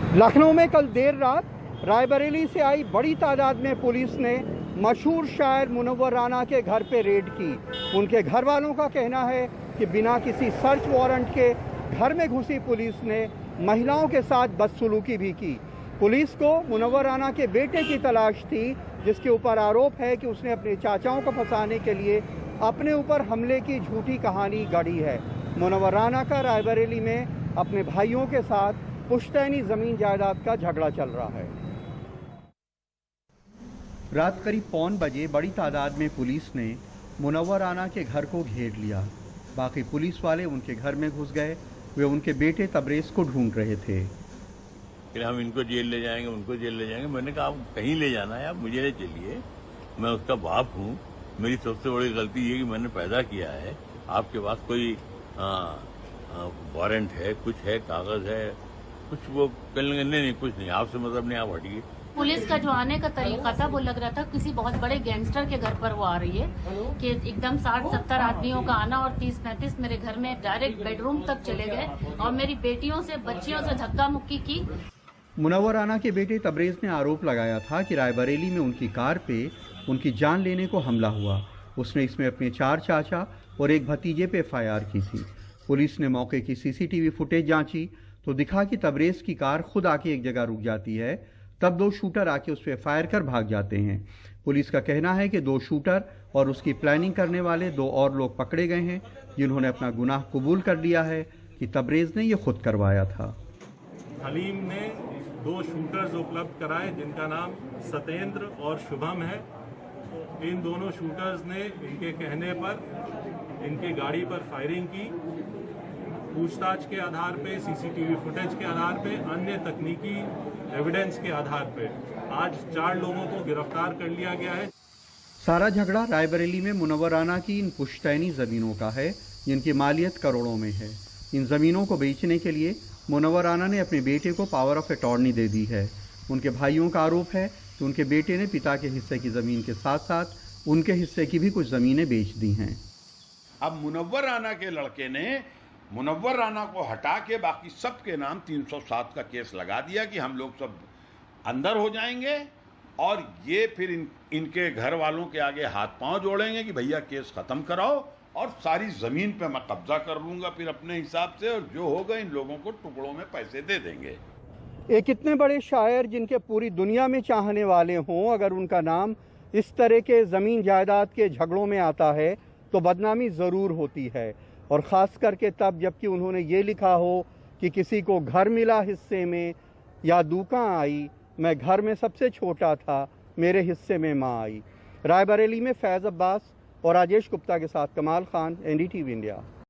लखनऊ में कल देर रात रायबरेली से आई बड़ी तादाद में पुलिस ने मशहूर शायर मुनव्वर राना के घर पे रेड की। उनके घर वालों का कहना है कि बिना किसी सर्च वारंट के घर में घुसी पुलिस ने महिलाओं के साथ बदसलूकी भी की। पुलिस को मुनव्वर राना के बेटे की तलाश थी, जिसके ऊपर आरोप है कि उसने अपने चाचाओं को फंसाने के लिए अपने ऊपर हमले की झूठी कहानी गढ़ी है। मुनव्वर राना का रायबरेली में अपने भाइयों के साथ पुश्तैनी जमीन जायदाद का झगड़ा चल रहा है। रात करीब 1:15 बजे बड़ी तादाद में पुलिस ने मुनव्वर राना के घर को घेर लिया। बाकी पुलिस वाले उनके घर में घुस गए। वे उनके बेटे तबरेज को ढूंढ रहे थे। कि हम इनको जेल ले जाएंगे, उनको जेल ले जाएंगे। मैंने कहा आप कहीं ले जाना है, आप मुझे ले चलिए, मैं उसका बाप हूँ। मेरी सबसे बड़ी गलती ये कि मैंने पैदा किया है। आपके पास कोई वारंट है, कुछ है, कागज है, कुछ वो कल नहीं, कुछ नहीं, आपसे मतलब नहीं, आप हटिए। पुलिस का जो आने का तरीका था वो लग रहा था किसी बहुत बड़े गैंगस्टर के घर पर वो आ रही है कि एकदम 60-70 आदमियों का आना और 30-35 मेरे घर में डायरेक्ट बेडरूम तक चले गए और मेरी बेटियों से बच्चियों से धक्का मुक्की की। मुनव्वर राना के बेटे तबरेज ने आरोप लगाया था कि रायबरेली में उनकी कार पे उनकी जान लेने को हमला हुआ। उसने इसमें अपने 4 चाचा और एक भतीजे पे FIR की थी। पुलिस ने मौके की CCTV फुटेज जांची तो दिखा कि तबरेज की कार खुद आके एक जगह रुक जाती है, तब 2 शूटर आके उस पर फायर कर भाग जाते हैं। पुलिस का कहना है कि 2 शूटर और उसकी प्लानिंग करने वाले 2 और लोग पकड़े गए हैं, जिन्होंने अपना गुनाह कबूल कर लिया है कि तबरेज ने यह खुद करवाया था। हलीम ने 2 शूटर्स उपलब्ध कराए जिनका नाम सत्येंद्र और शुभम है। इन दोनों शूटर्स ने इनके कहने पर इनकी गाड़ी पर फायरिंग की। पूछताछ के आधार पे, CCTV फुटेज के आधार पे, अन्य तकनीकी एविडेंस के आधार पे आज 4 लोगों को गिरफ्तार कर लिया गया है। सारा झगड़ा रायबरेली में मुनव्वर राना की इन पुश्तैनी ज़मीनों का है, जिनकी मालियत करोड़ों में है। इन ज़मीनों को बेचने के लिए मुनव्वर राना ने अपने बेटे को पावर ऑफ अटॉर्नी दे दी है। उनके भाइयों का आरोप है कि उनके बेटे ने पिता के हिस्से की ज़मीन के साथ साथ उनके हिस्से की भी कुछ ज़मीनें बेच दी हैं। अब मुनव्वर राना के लड़के ने मुनव्वर राना को हटा के बाकी सबके नाम 307 का केस लगा दिया कि हम लोग सब अंदर हो जाएंगे और ये फिर इनके घर वालों के आगे हाथ पांव जोड़ेंगे कि भैया केस खत्म कराओ और सारी जमीन पे मैं कब्जा कर लूंगा फिर अपने हिसाब से, और जो होगा इन लोगों को टुकड़ों में पैसे दे देंगे। एक इतने बड़े शायर जिनके पूरी दुनिया में चाहने वाले हों, अगर उनका नाम इस तरह के ज़मीन जायदाद के झगड़ों में आता है तो बदनामी ज़रूर होती है, और ख़ास करके तब जबकि उन्होंने ये लिखा हो कि किसी को घर मिला हिस्से में या दूका आई, मैं घर में सबसे छोटा था, मेरे हिस्से में माँ आई। रायबरेली में फैज़ अब्बास और राजेश गुप्ता के साथ कमाल खान, NDTV इंडिया।